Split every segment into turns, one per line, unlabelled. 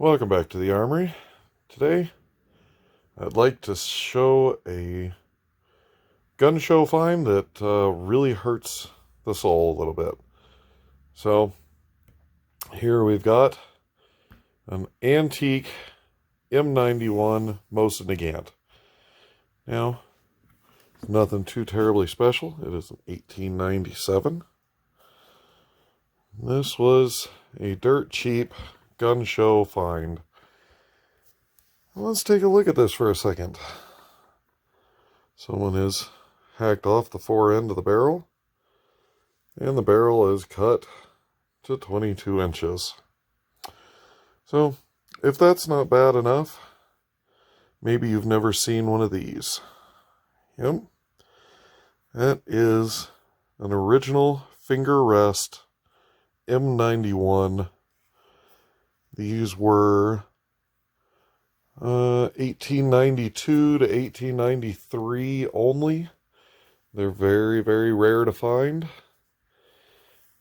Welcome back to the Armory. Today, I'd like to show a gun show find that really hurts the soul a little bit. So, here we've got an antique M91 Mosin Bubba. Now, it's nothing too terribly special. It is an 1897. This was a dirt cheap gun show find. Let's take a look at this for a second. Someone has hacked off the fore end of the barrel, and the barrel is cut to 22 inches. So, if that's not bad enough, maybe you've never seen one of these. Yep. That is an original finger rest M91. These were 1892 to 1893 only. They're very, very rare to find.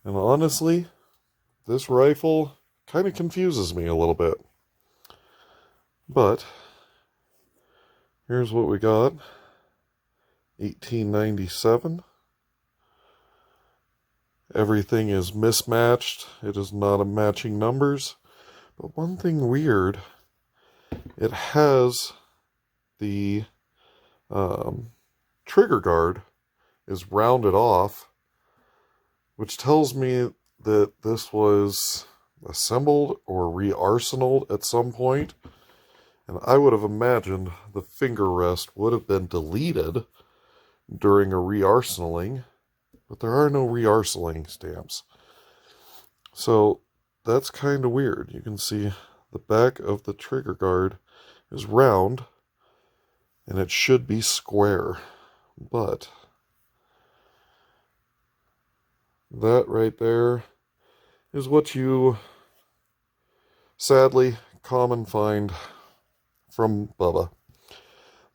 And honestly, this rifle kind of confuses me a little bit. But here's what we got. 1897. Everything is mismatched. It is not a matching numbers. But one thing weird, it has the trigger guard is rounded off, which tells me that this was assembled or re-arsenaled at some point. And I would have imagined the finger rest would have been deleted during a re-arsenaling, but there are no re-arsenaling stamps. So that's kind of weird. You can see the back of the trigger guard is round, and it should be square. But that right there is what you sadly common find from Bubba.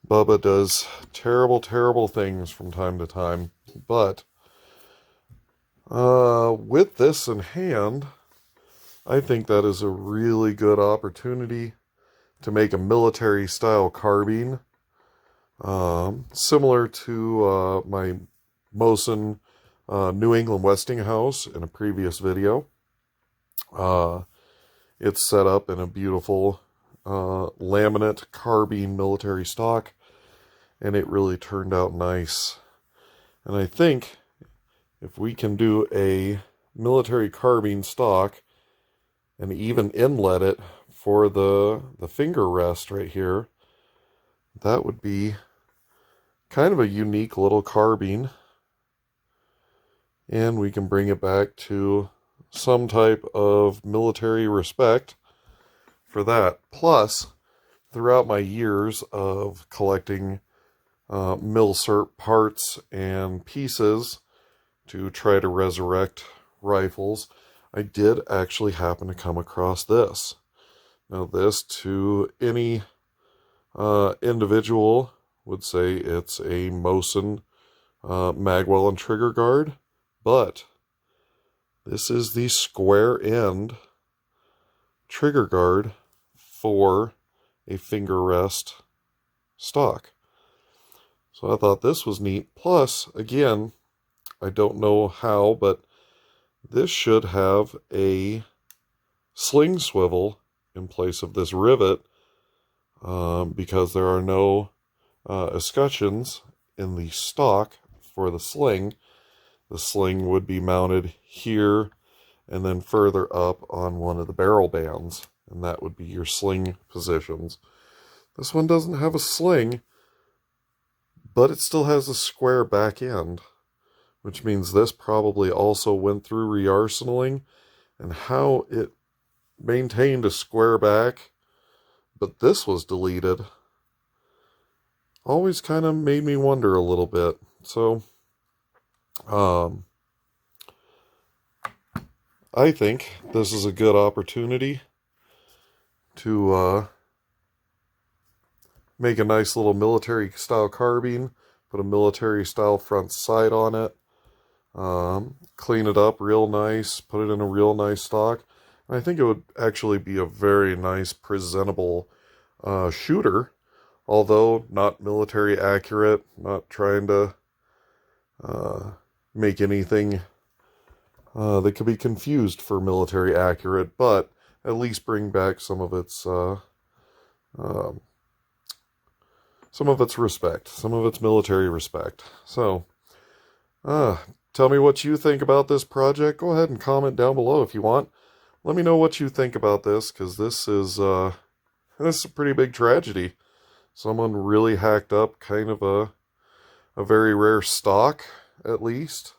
Bubba does terrible, terrible things from time to time, but with this in hand, I think that is a really good opportunity to make a military-style carbine, similar to my Mosin New England Westinghouse in a previous video. It's set up in a beautiful laminate carbine military stock, and it really turned out nice. And I think if we can do a military carbine stock and even inlet it for the finger rest right here, that would be kind of a unique little carbine. And we can bring it back to some type of military respect for that. Plus, throughout my years of collecting mil-cert parts and pieces to try to resurrect rifles, I did actually happen to come across this. Now this, to any individual, would say it's a Mosin magwell and trigger guard, but this is the square end trigger guard for a finger rest stock. So I thought this was neat. Plus, again, I don't know how, but this should have a sling swivel in place of this rivet, because there are no escutcheons in the stock for the sling. The sling would be mounted here and then further up on one of the barrel bands, and that would be your sling positions. This one doesn't have a sling, but it still has a square back end, which means this probably also went through re-arsenaling, and how it maintained a square back, but this was deleted, always kind of made me wonder a little bit. So, I think this is a good opportunity to make a nice little military-style carbine, put a military-style front sight on it, clean it up real nice, put it in a real nice stock, I think it would actually be a very nice, presentable shooter, although not military accurate, not trying to make anything that could be confused for military accurate, but at least bring back some of its respect, some of its military respect. So, tell me what you think about this project. Go ahead and comment down below if you want. Let me know what you think about this, because this is a pretty big tragedy. Someone really hacked up kind of a very rare stock, at least.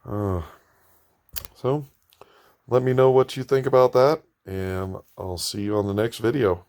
So, let me know what you think about that, and I'll see you on the next video.